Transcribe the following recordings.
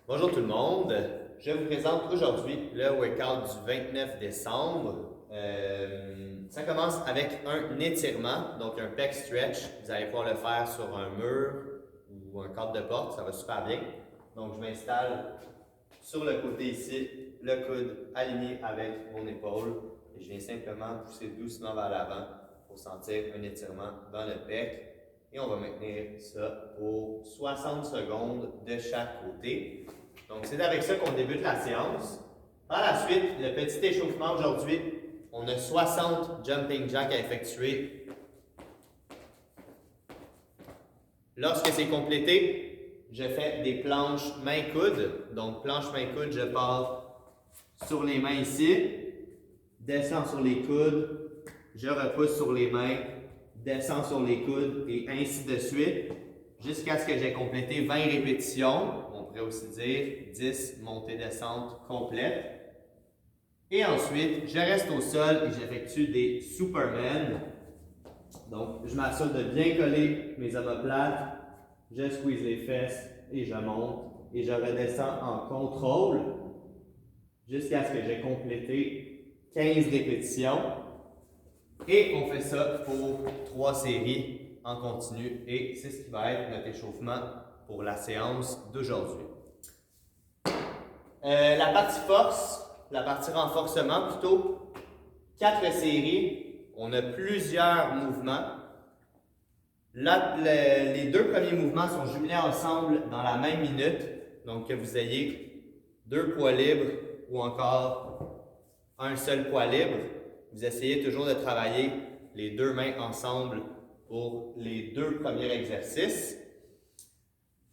Bonjour tout le monde, je vous présente aujourd'hui le workout du 29 décembre. Ça commence avec un étirement, donc un pec stretch. Vous allez pouvoir le faire sur un mur ou un cadre de porte, ça va super bien. Donc je m'installe sur le côté ici, le coude aligné avec mon épaule et je viens simplement pousser doucement vers l'avant pour sentir un étirement dans le pec. Et on va maintenir ça pour 60 secondes de chaque côté. Donc, c'est avec ça qu'on débute la séance. Par la suite, le petit échauffement aujourd'hui, on a 60 jumping jacks à effectuer. Lorsque c'est complété, je fais des planches main-coude. Donc, planche main-coude, je pars sur les mains ici, descends sur les coudes, je repousse sur les mains, descends sur les coudes et ainsi de suite jusqu'à ce que j'ai complété 20 répétitions. On pourrait aussi dire 10 montées-descentes complètes. Et ensuite, je reste au sol et j'effectue des Superman. Donc, je m'assure de bien coller mes omoplates, je squeeze les fesses et je monte et je redescends en contrôle jusqu'à ce que j'ai complété 15 répétitions. Et on fait ça pour 3 séries en continu et c'est ce qui va être notre échauffement pour la séance d'aujourd'hui. La partie force, la partie renforcement plutôt, 4 séries, on a plusieurs mouvements. Là, les deux premiers mouvements sont jumelés ensemble dans la même minute, donc que vous ayez 2 poids libres ou encore un seul poids libre. Vous essayez toujours de travailler les 2 mains ensemble pour les 2 premiers exercices.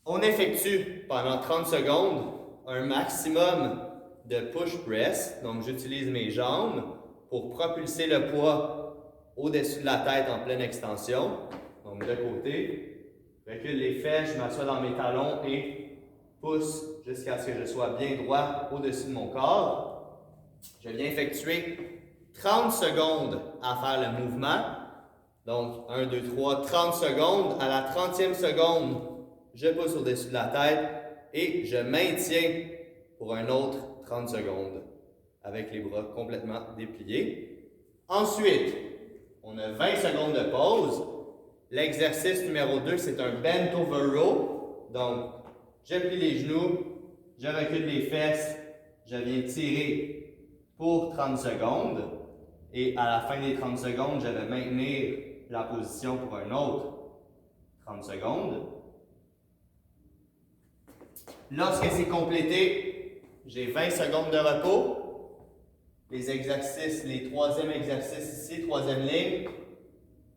On effectue pendant 30 secondes un maximum de push press. Donc, j'utilise mes jambes pour propulser le poids au-dessus de la tête en pleine extension. Donc, de côté, recule les fesses, je m'assois dans mes talons et pousse jusqu'à ce que je sois bien droit au-dessus de mon corps. Je viens effectuer 30 secondes à faire le mouvement. Donc, 1, 2, 3, 30 secondes. À la 30e seconde, je pousse au-dessus de la tête et je maintiens pour un autre 30 secondes avec les bras complètement dépliés. Ensuite, on a 20 secondes de pause. L'exercice numéro 2, c'est un bent over row. Donc, je plie les genoux, je recule les fesses, je viens tirer pour 30 secondes. Et à la fin des 30 secondes, je vais maintenir la position pour un autre 30 secondes. Lorsque c'est complété, j'ai 20 secondes de repos. Les exercices, les 3e exercices ici, 3e ligne.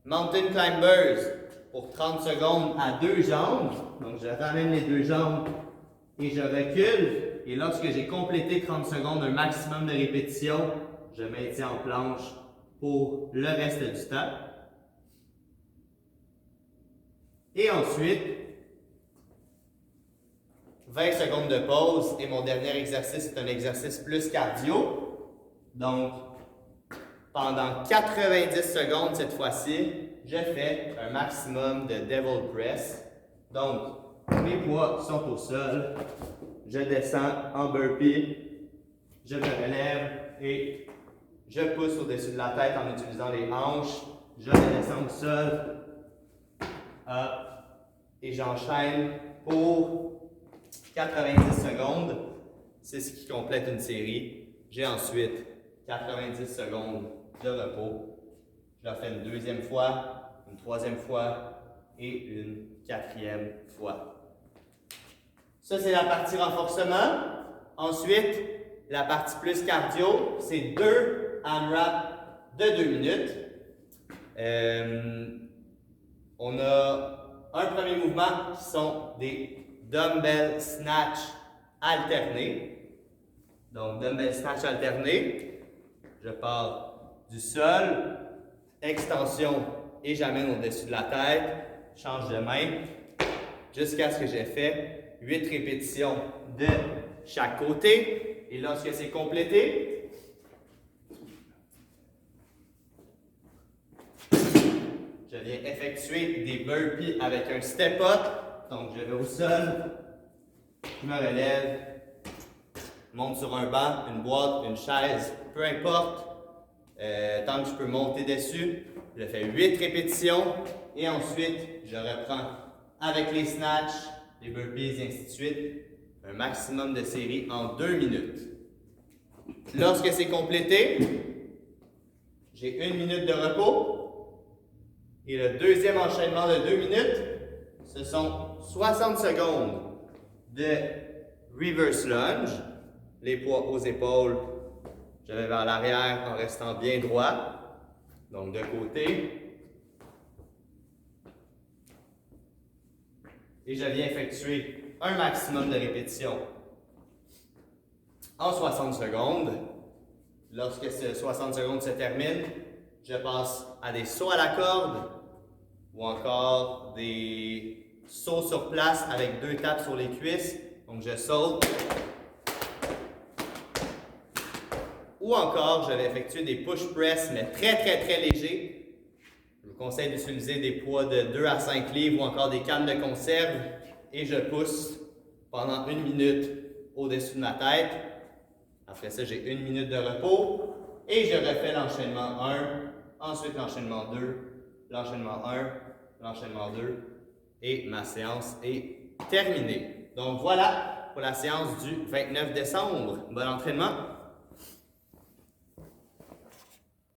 Mountain Climbers pour 30 secondes à 2 jambes. Donc, je ramène les 2 jambes et je recule. Et lorsque j'ai complété 30 secondes, un maximum de répétitions, je maintiens en planche pour le reste du temps. Et ensuite, 20 secondes de pause et mon dernier exercice est un exercice plus cardio. Donc, pendant 90 secondes cette fois-ci, je fais un maximum de Devil Press. Donc, mes poids sont au sol, je descends en burpee, je me relève et je pousse au-dessus de la tête en utilisant les hanches, je redescends au sol, et j'enchaîne pour 90 secondes. C'est ce qui complète une série. J'ai ensuite 90 secondes de repos. Je la fais une 2e fois, une 3e fois et une 4e fois. Ça, c'est la partie renforcement. Ensuite, la partie plus cardio, c'est 2 AMRAP de 2 minutes. On a un premier mouvement qui sont des dumbbell snatch alternés. Donc, dumbbell snatch alternés. Je pars du sol, extension et j'amène au-dessus de la tête, change de main, jusqu'à ce que j'ai fait 8 répétitions de chaque côté. Et lorsque c'est complété, je viens effectuer des burpees avec un step-up. Donc, je vais au sol, je me relève, monte sur un banc, une boîte, une chaise, peu importe, tant que je peux monter dessus. Je fais 8 répétitions et ensuite je reprends avec les snatchs, les burpees et ainsi de suite. Un maximum de séries en 2 minutes. Lorsque c'est complété, j'ai 1 minute de repos. Et le deuxième enchaînement de 2 minutes, ce sont 60 secondes de reverse lunge. Les poids aux épaules, je vais vers l'arrière en restant bien droit. Donc de côté. Et je viens effectuer un maximum de répétitions en 60 secondes. Lorsque ces 60 secondes se terminent, je passe à des sauts à la corde ou encore des sauts sur place avec 2 tapes sur les cuisses. Donc je saute. Ou encore, je vais effectuer des push press, mais très légers. Je vous conseille d'utiliser des poids de 2 à 5 livres ou encore des cannes de conserve. Et je pousse pendant 1 minute au-dessus de ma tête. Après ça, j'ai 1 minute de repos. Et je refais l'enchaînement 1, ensuite l'enchaînement 2, l'enchaînement 1, l'enchaînement 2. Et ma séance est terminée. Donc voilà pour la séance du 29 décembre. Bon entraînement!